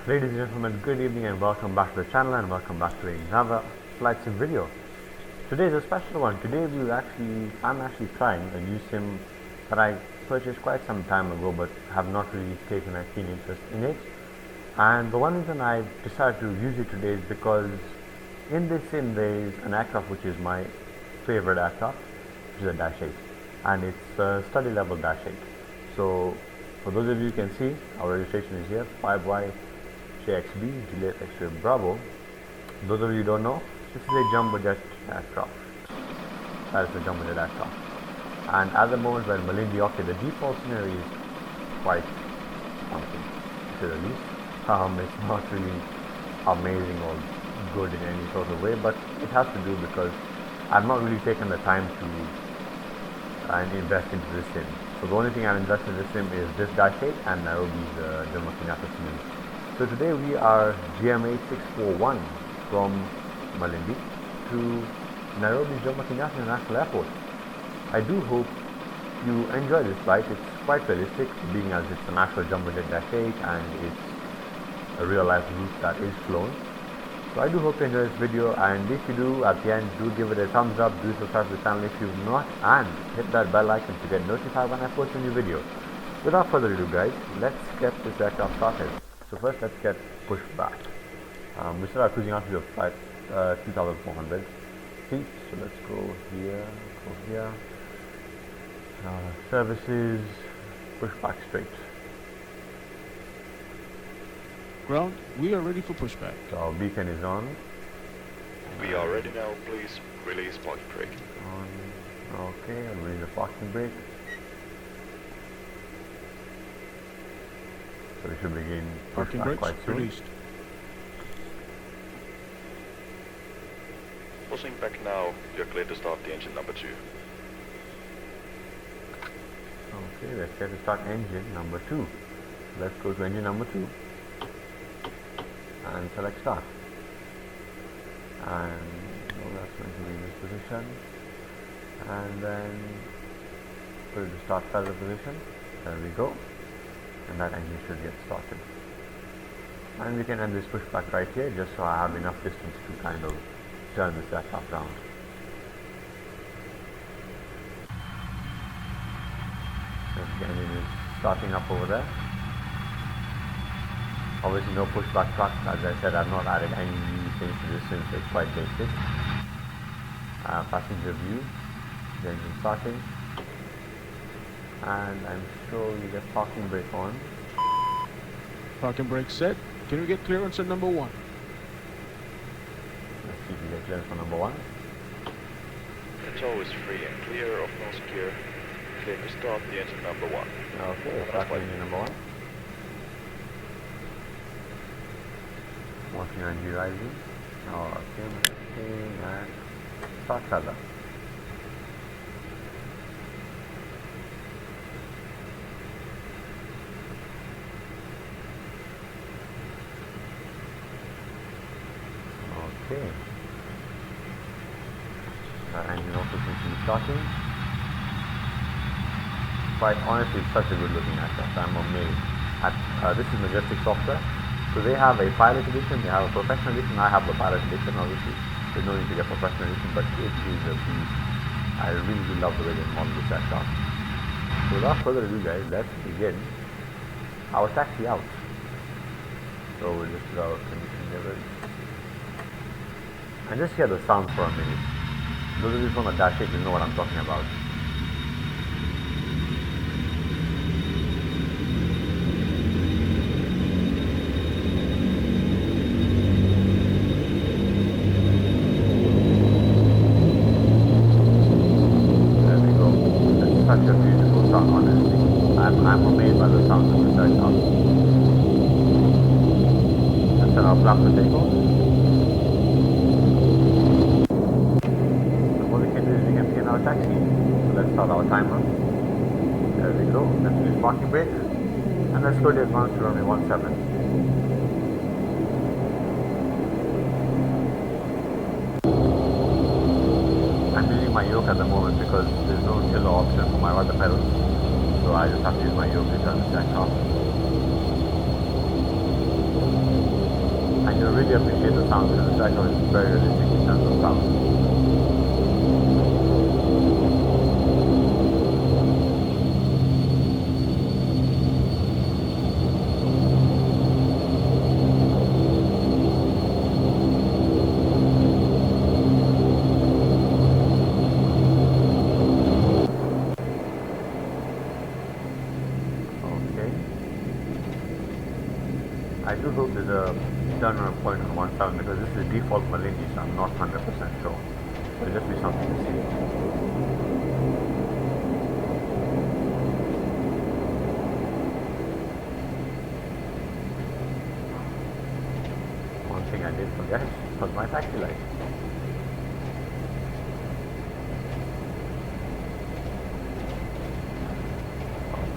Ladies and gentlemen, good evening and welcome back to the channel and welcome back to another flight sim video. Today is a special one. Today I'm actually trying a new sim that I purchased quite some time ago but have not really taken a keen interest in it. And the one reason I decided to use it today is because in this sim there is an aircraft which is my favorite aircraft, which is a Dash 8, and it's a study level Dash 8. So for those of you who can see, our registration is here, 5YJXB, Juliet X-ray Bravo. Those of you who don't know, this is a Jambojet aircraft. That is the Jambojet aircraft. And at the moment we're in Malindi, okay, the default scenery is quite something, to say the least. It's not really amazing or good in any sort of way, but it has to do because I've not really taken the time to invest into this sim. So the only thing I've invested in this sim is this Dash 8 and Nairobi's Jomo Kenyatta sim. So today we are GM8641 from Malindi to Nairobi's Jomo Kenyatta International Airport. I do hope you enjoy this flight. It's quite realistic, being as it's an actual Jambojet Dash 8 and it's a real life route that is flown. So I do hope you enjoy this video, and if you do, at the end, do give it a thumbs up, do subscribe to the channel if you've not, and hit that bell icon to get notified when I post a new video. Without further ado guys, let's get this aircraft started. So first let's get pushed back. We start our cruising altitude of flight 2,400 feet, so let's go here, services, push back straight. Ground, we are ready for pushback. So our beacon is on. We are ready now, please release parking brake. Okay, I'll release the parking brake. So we should begin Parking pushback brakes quite soon. released. Pushing back now, you're clear to start the engine number 2. Okay, let's get to start engine number 2. Let's go to engine number 2 and select start. And that's going to be in this position. And then put it to start feather position. There we go. And that engine should get started. And we can end this pushback right here, just so I have enough distance to kind of turn this aircraft around. So the engine is starting up over there. Obviously no pushback truck, as I said, I've not added any new things to this since it's quite basic. Passenger view, the engine starting. And I'm sure we get parking brake on. Parking brake set. Can we get clearance at number 1? Let's see if we get clearance for number 1. Control is free and clear of nose gear. Clear to start the engine number 1. Okay, start engine number 1. Watching energy rising. Okay, and start feather. Okay. That engine also seems to be starting. Quite honestly, it's such a good looking aircraft. I'm amazed. This is Majestic software. So they have a pilot edition, they have a professional edition. I have the pilot edition, obviously. There's no need to get professional edition, but it is a beast. I really do love the way they model this aircraft. So without further ado guys, let's begin our taxi out. So we'll just put our condition level. And just hear the sound for a minute. Those of you from the Dash 8 will know what I'm talking about. There we go. It's such a beautiful sound, honestly. I'm amazed by the sound of this aircraft. Let's set our flap for takeoff. Our taxi. So let's start our timer. There we go. Let's use parking brake. And let's slowly advance to runway 17. I'm using my yoke at the moment because there's no tiller option for my rudder pedals. So I just have to use my yoke to turn this aircraft. and you'll really appreciate the sound because the tracker is very realistic in terms of sound. I do hope there's a turnaround point on 17 because this is default Malindi, so I'm not 100% sure. It'll just be something to see. One thing I did forget was my taxi light.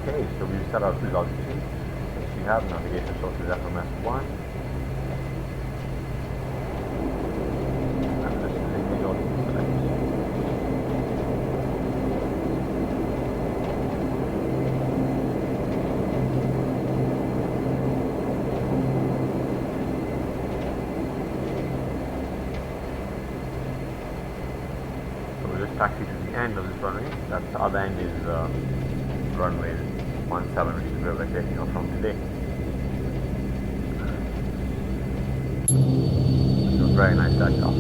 Okay, so we've set our cruise altitude. We have navigation sources FMS1 and this is image altitude select. So we'll just taxi to the end of this runway. That's the other end is runway 17, which is where we're taking off from today. It was very nice takeoff.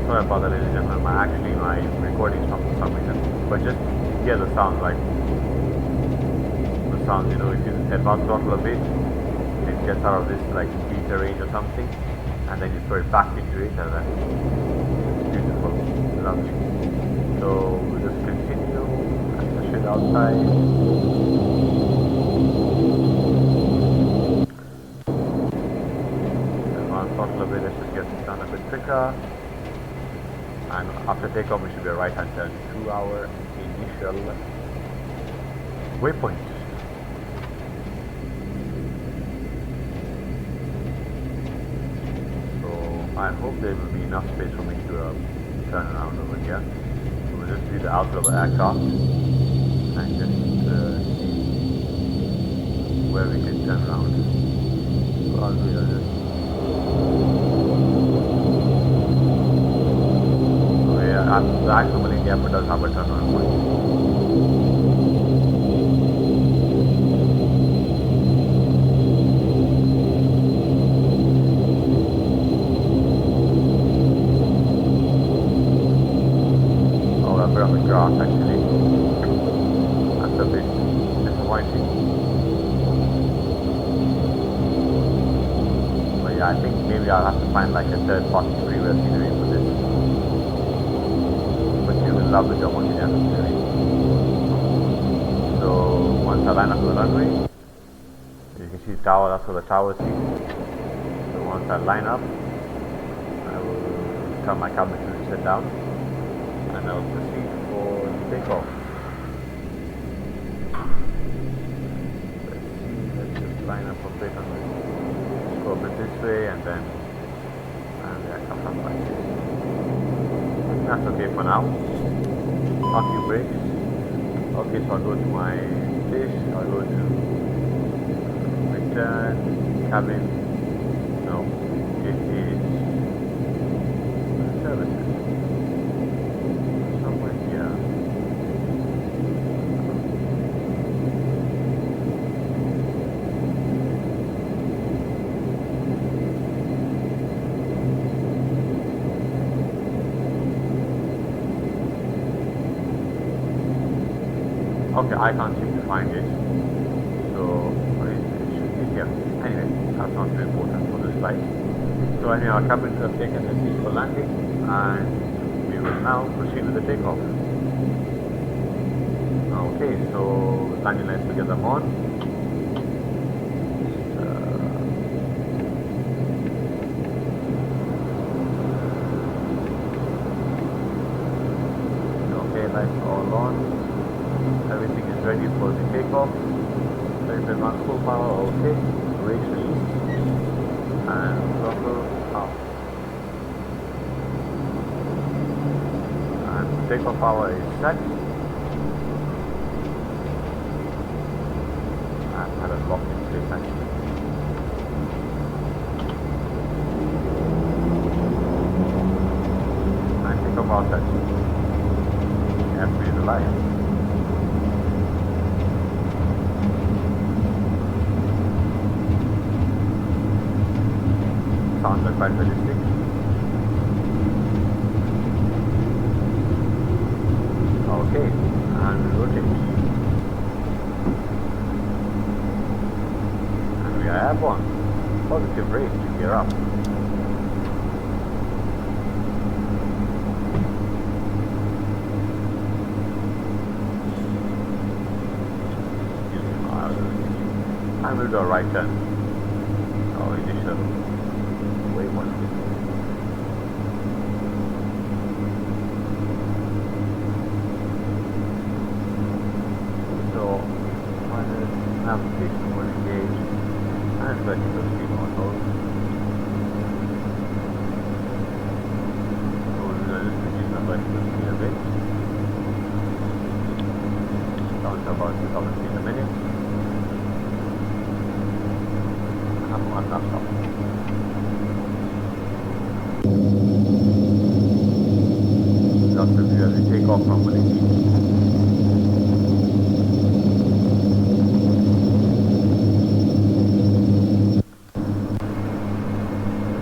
Sorry about that, ladies and gentlemen. My recording stopped for some reason, but just hear the sounds, like the sounds. You know, if you advance throttle a bit, it gets out of this like beta range or something, and then you throw it back into it, and then it's beautiful, lovely. So we'll just continue and push it outside. Advance throttle a bit. Let's just get this done a bit quicker. And after takeoff, we should be a right hand turn to our initial waypoint. So I hope there will be enough space for me to turn around over here. So we'll just view the outside of the aircraft and just see where we can turn around. So I'll do this. The actual Malindi airport does have a turnaround point. Oh, a bit of the grass actually. That's a bit disappointing. But yeah, I think maybe I'll have to find like a third party freeware scenery for this. Love the Jambojet scenery. So once I line up the runway, you can see the tower, that's where the tower seats. So once I line up, I will turn my cabin crew to sit down and I will proceed for takeoff. Let's just line up a bit on this. Let's go a bit this way and then the aircraft up like this. I think that's okay for now. A few breaks. Okay, so I'll go to my dish, I'll go to return, cabin, no, it is services, somewhere here. Okay, I can't seem to find it. So, it should be here. Anyway, that's not too important for this flight. So anyway, our cabin crew have taken the seat for landing and we will now proceed with the takeoff. Okay, so landing lights, we get them on. Okay, lights all on. Everything is ready for the takeoff. Turning plane 1 full power, okay. Brakes released. And throttle off. And takeoff power is set. And had a lock in place actually. And takeoff power set. F3 is alive. Sounds like quite Majestic. Okay, and rotate. And we are airborne. Positive rate to gear up. And we'll do a right turn. Our initial waypoint. So, minus navigation will engage and vertical speed on hold. So we'll just reduce the vertical speed a bit. Down to about 2000 feet a minute. Not stop. Just review as we take off from Malindi.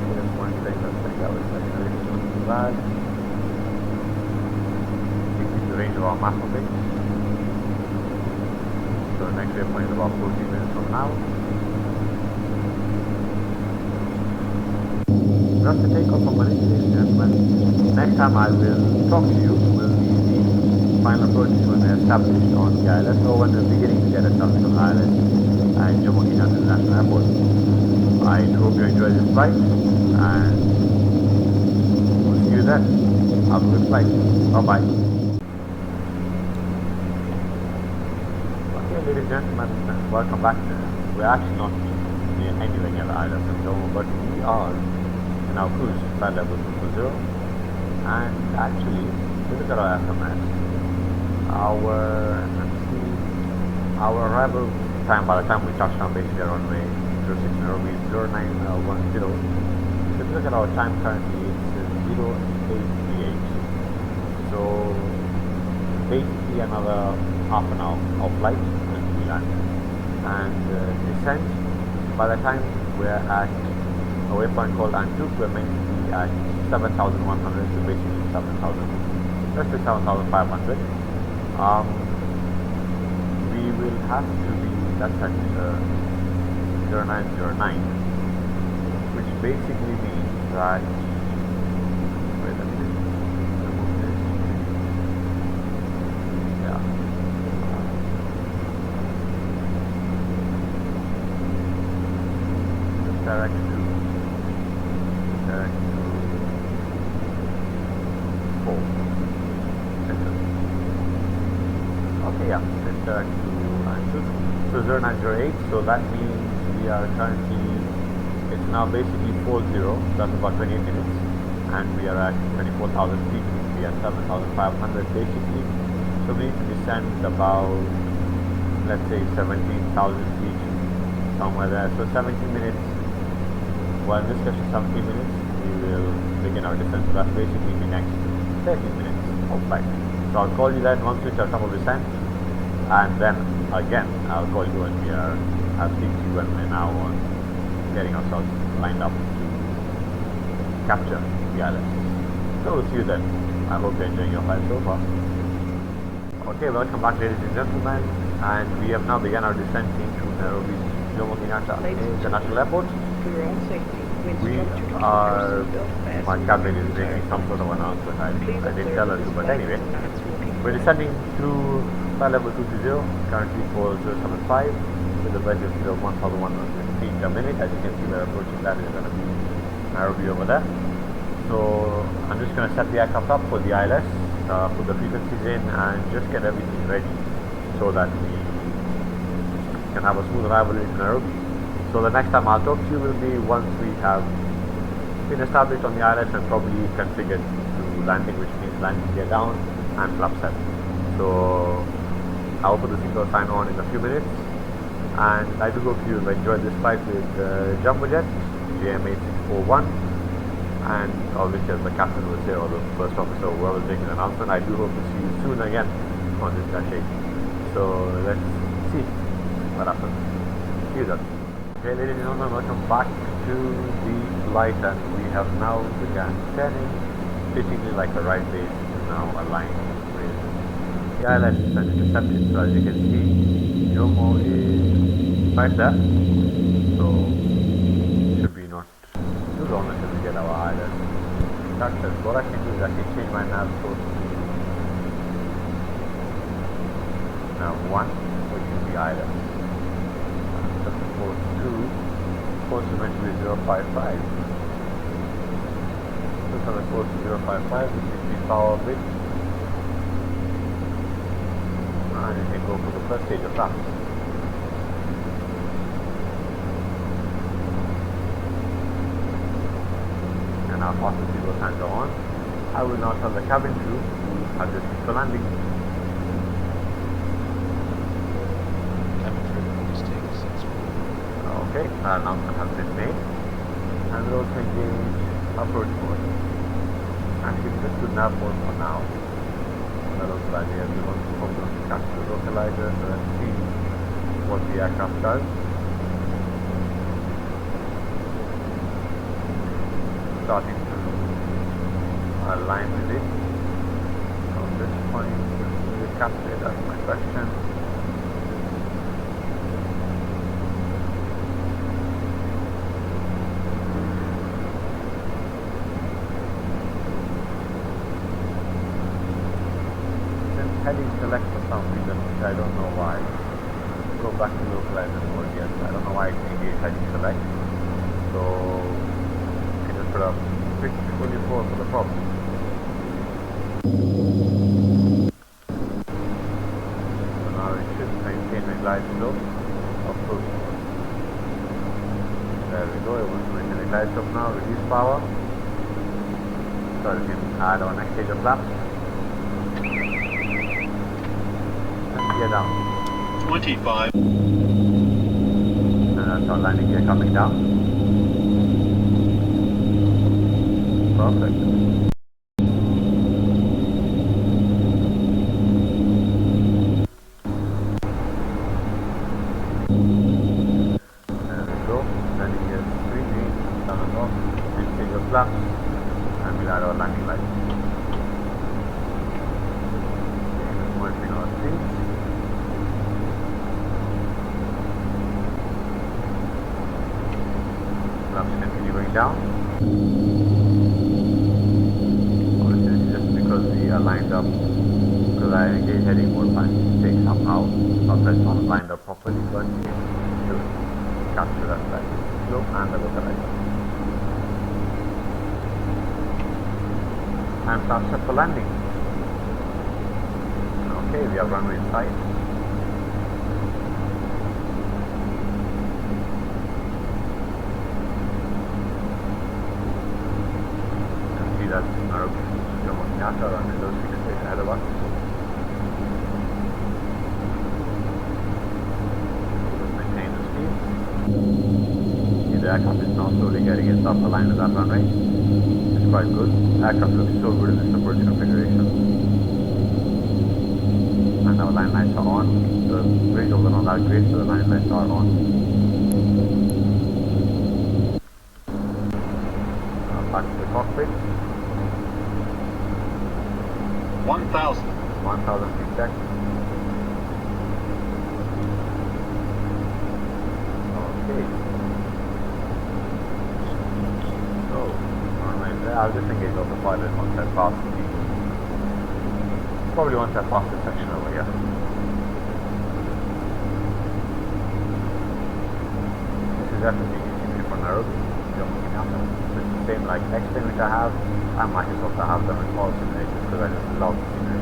Here's one thing that's like that was not too bad. Taking the range of our map a bit. So the next waypoint is about 14 minutes from now. Just to take off from Malindi, ladies and gentlemen. Next time I will talk to you will be the final approaches when they're established on the ILS or when they're beginning to get established on the ILS and Jambojet International Airport. I hope you enjoy this flight and we'll see you then. Have a good flight. Bye bye. Okay, ladies and gentlemen, welcome back. We're actually not anywhere near the ILS at the moment, but we are in our cruise flight level 220, and actually if you look at our HKML, our arrival time by the time we touched down basically on runway 06 Nairobi is 0910. So if you look at our time currently it's 0838, so basically another half an hour of flight and we land. And descent, by the time we're at a waypoint called Antuk, we're meant to be at 7,100, so basically 7,000, let's say 7,500. We will have to be, that's at 0909, which basically means that, wait a minute, remove this, yeah, just direct to 4. Okay, yeah, let's direct to Antuk. So 0908, so that means we are currently, it's now basically 40, that's about 28 minutes, and we are at 24,000 feet, we are 7,500 basically, so we need to descend about, let's say 17,000 feet, somewhere there, so 17 minutes, well in this case 17 minutes, we will begin our descent, so that's basically the next 30 minutes of flight. So I'll call you then once we are top of descent, and then again I'll call you when we are, I'll speak to you when we're now on getting ourselves lined up to capture the island. So we'll see you then. I hope you're enjoying your flight so far. Okay, welcome back ladies and gentlemen, and we have now begun our descent into Nairobi's Jambojet International Airport. We are, my captain is making some sort of announcement, I didn't tell her to, but anyway, we're descending through flight level 220, currently for 075, with a vertical speed of 1,100 feet a minute. As you can see, we're approaching that, is going to be Nairobi over there. So I'm just going to set the aircraft up for the ILS, put the frequencies in and just get everything ready so that we can have a smooth arrival into Nairobi. So the next time I'll talk to you will be once we have been established on the islet and probably configured to landing, which means landing gear down and flap set. So I'll put the seatbelt sign on in a few minutes, and I do hope you've enjoyed this flight with Jambojet GM8641, and obviously as the captain will say, or the first officer, whoever's making the announcement, I do hope to see you soon again on this Dash 8. So let's see what happens. See you then. Okay, ladies and gentlemen, welcome back to the flight, and we have now begun turning basically like a right base is now aligned with the islet and intercepted. So as you can see, Jomo is right there, so should be not too long until we get our islet structured. What I can do is I can change my nav source to nav 1, which is the islet. Course is meant to be 055. Look on the course 055, which is the power bit, and you can go for the first stage of that. And our fastest people hands are on. I will now tell the cabin crew to have this for landing. Okay, our announcement has been made, and we'll also engage approach mode, and keep this to nav mode for now. The localizer, we want to focus on the capture localizer, so let's see what the aircraft does. Starting to align with it. From this point, will we capture it? That's my question. Heading select for some reason, which I don't know why. Go back to localizer mode, yes. I don't know why it's engaged heading select. So you can just put up 54 for the problem. So now it should maintain the glide slope of course. There we go, it wants to maintain the glide slope now, reduce power. So we can add our next stage of flaps. Gear down. 25. And that's our landing gear coming down. Perfect. There we go. Landing gear 3D, down and off. Next stage of flaps. And we'll add our landing lights. Monitoring our speed. Continue going down. Obviously this is just because we are lined up, because I engage heading mode by mistake somehow. Sometimes not lined up properly, but it should capture that light slope and the localizer. And start set for landing. Okay, we have runway in sight. That's Nairobi, Jambojet, runway 06 straight ahead of us. Just maintain the speed. See, the aircraft is now slowly getting itself aligned with that runway. It's quite good. The aircraft looks so good in this approach configuration. And our line lights are on. The visuals are not that great, so the line lights are on. Back to the cockpit. 1,000. 1,000 feet check. Okay. So, I'll just engage autopilot once I pass the, probably once I pass this section over here. This is definitely easy for Nairobi. It's the same like X-Plane which I have, and Microsoft I have them in all simulators because I just love the scenery.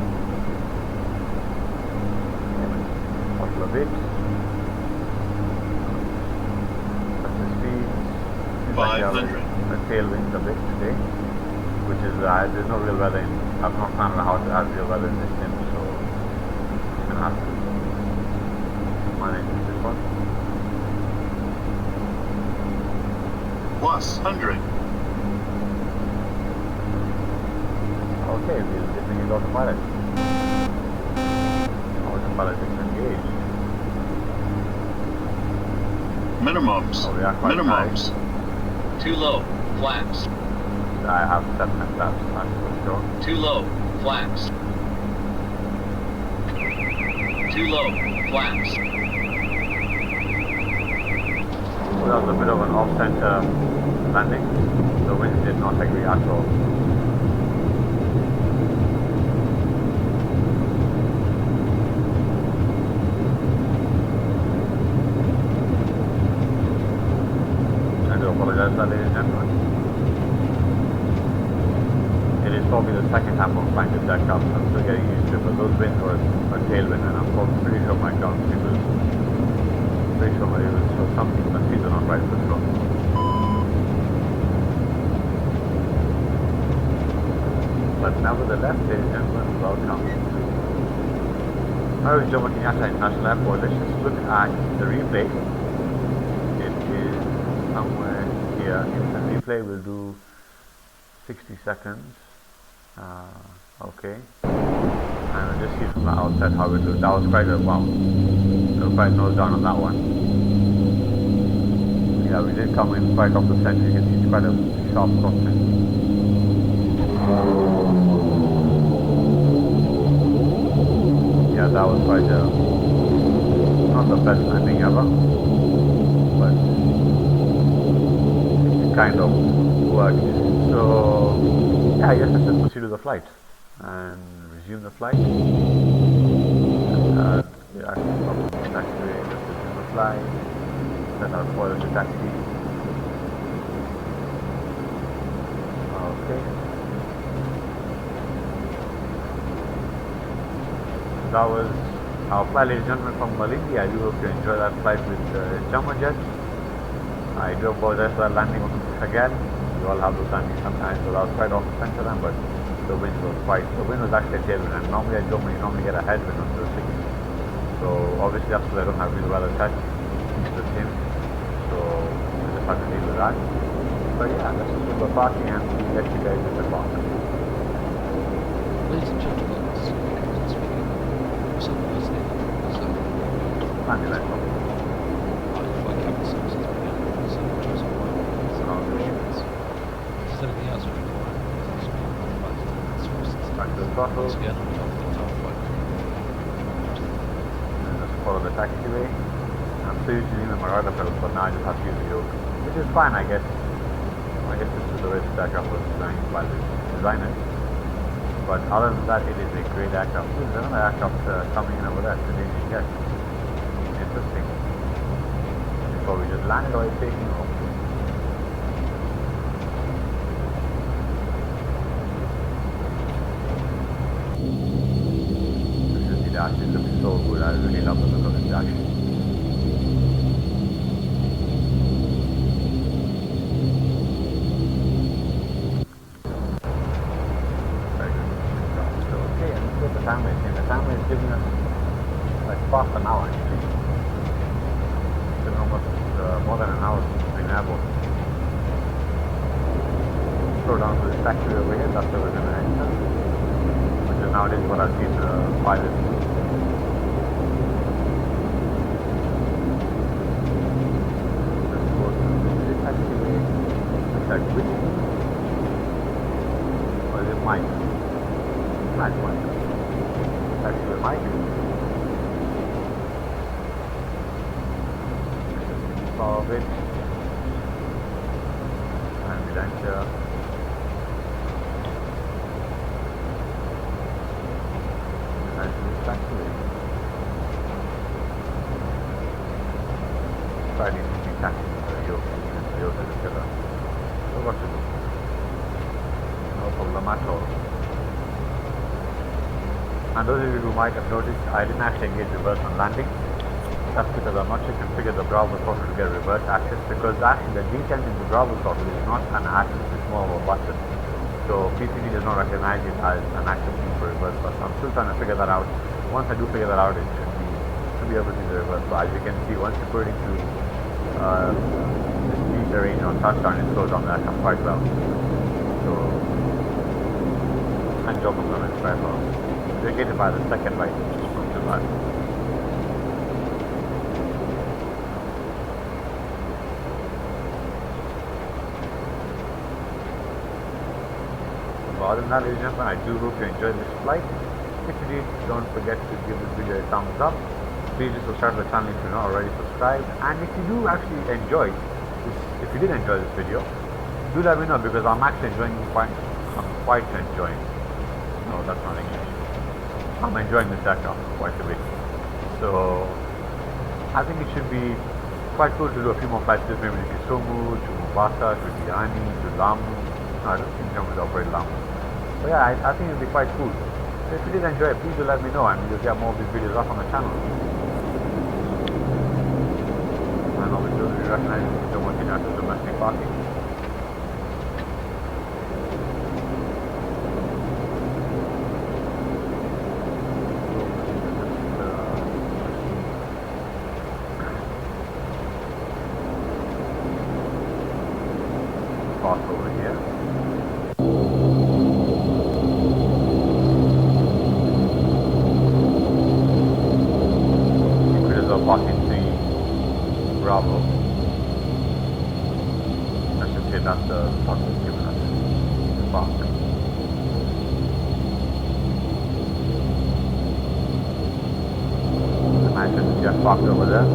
Couple of bits. like you have 2,500. a tailwind a bit today, which is there's no real weather in. I've not found out how to have real weather in this sim, so I'm gonna have to manage this one. Plus 100. Okay, this thing is autopilot. Autopilot is engaged. Minimums. Oh, we are quite Minimums. Too low. Flaps. I have 7 laps, that's for sure. Too low. Flaps. Too low. Flaps. So that was a bit of an off-center landing. The wind did not agree at all. I do apologize for that, ladies and gentlemen. It is probably the second time I'm flying this aircraft. I'm still getting used to it, but those winds were a tailwind, and I'm pretty sure my ground speed was pretty sure it was so something, but speeds are not right for sure. But nevertheless, ladies and gentlemen, welcome to Nairobi International Airport. Let's just look at the replay. It is somewhere here. Instant replay will do 60 seconds. Okay. And I'll just see from the outside how it looks. That was quite a wow. So quite nose down on that one. Yeah, we did come in quite off the center. You can see it's quite a sharp crossing. Yeah, that was quite not the best landing ever, but it kind of worked. So yeah, I guess let's just proceed with the flight and resume the flight. Yeah, taxiway, let's resume the flight. Set our for the taxi. Okay. That was our flight, ladies and gentlemen, from Malindi. I do hope you enjoy that flight with Jambojet. I do apologize for that landing again. You all have those landings sometimes, so that was quite off the center then, but the wind was actually a tailwind, and normally I normally get a headwind on those things. So obviously that's because I don't have real weather set to the sim, so I just have to deal with that. But yeah, let's just do the parking and let you guys in the park. Ladies and gentlemen, this is speaking. What's up, Majestic? What's up? Andy, let's go. Flight cabin services began. So, chosen one. Assurance. This is everything else we require. Back to the throttle. Once again, on behalf of the entire flight crew. And just follow the taxiway. I'm still using the Marauder pedals, but now I just have to use the yoke, which is fine, I guess. I guess this is the way this aircraft was designed by the designers. But other than that, it is a great aircraft. There's another aircraft coming in over there, the HKJK. Interesting. Before we just landed or it's taking off. This is the dash. It looks so good. I really love the look of this dash. The timer is giving us like past an hour actually. It's been almost more than an hour since we've been airborne. Go down to the taxiway over here, that's where we're going to enter. Which is nowadays what I've seen pilots do. Let's go to the taxiway. Looks like Whitney. Or is it Mike? Nice one. Taxiway Mike. Power bit. And we'll enter. Taxiway. Quite interesting taxi. Toyota together. So what to do? No problem at all. And those of you who might have noticed, I didn't actually engage reverse on landing. That's because I'm not sure configured the Bravo throttle to get reverse access, because actually the D10 in the Bravo throttle is not an access, it's more of a button. So P3D does not recognize it as an access key for reverse bus. I'm still trying to figure that out. Once I do figure that out, it should be able to use the reverse. But as you can see, once you put it into the speed range on touchdown, it slows down the aircraft quite well. So, and job performance quite well. Indicated by the second light, which is not too bad. Other than that, ladies and gentlemen, I do hope you enjoyed this flight. If you did, don't forget to give this video a thumbs up. Please do subscribe to the channel if you're not already subscribed. And if you do actually enjoy this, if you did enjoy this video, do let me know, because I'm actually enjoying quite enjoying. No, that's not English. I'm enjoying this aircraft quite a bit. So I think it should be quite cool to do a few more flights, maybe to Kisumu, to Mombasa, to Diani, to Lamu. No, I don't think Jambojet operate Lamu. But yeah, I think it would be quite cool. So if you did enjoy it, please do let me know, and we'll get more of these videos up on the channel. And obviously, we recognize the working out of domestic parking. Park over here. Parking 3 Bravo. I should say that's the park that's given us the park. Imagine just parked over there.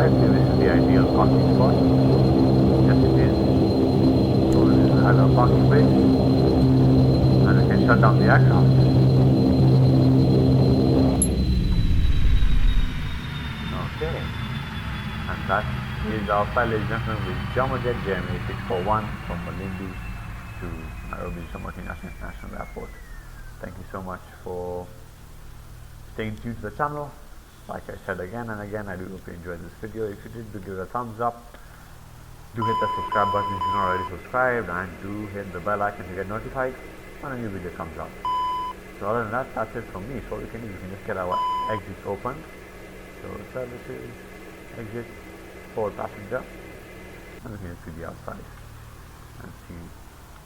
This is the ideal parking spot. Yes, it is. So this is another parking place, and we can shut down the aircraft. Okay, and that is our flight, ladies and gentlemen, with Jambojet JMA641 from Malindi to Nairobi International Airport. Thank you so much for staying tuned to the channel. Like I said again and again, I do hope you enjoyed this video. If you did, do give it a thumbs up. Do hit that subscribe button if you're not already subscribed, and do hit the bell icon to get notified when a new video comes out. So other than that, that's it from me. So what you can do, you can just get our exits opened. So services, exit, forward passenger, and we can just see the outside and see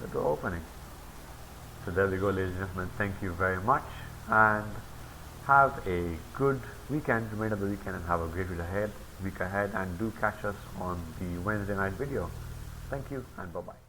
the door opening. So there we go, ladies and gentlemen. Thank you very much, and have a good weekend, remainder of the weekend, and have a great week ahead, and do catch us on the Wednesday night video. Thank you, and bye-bye.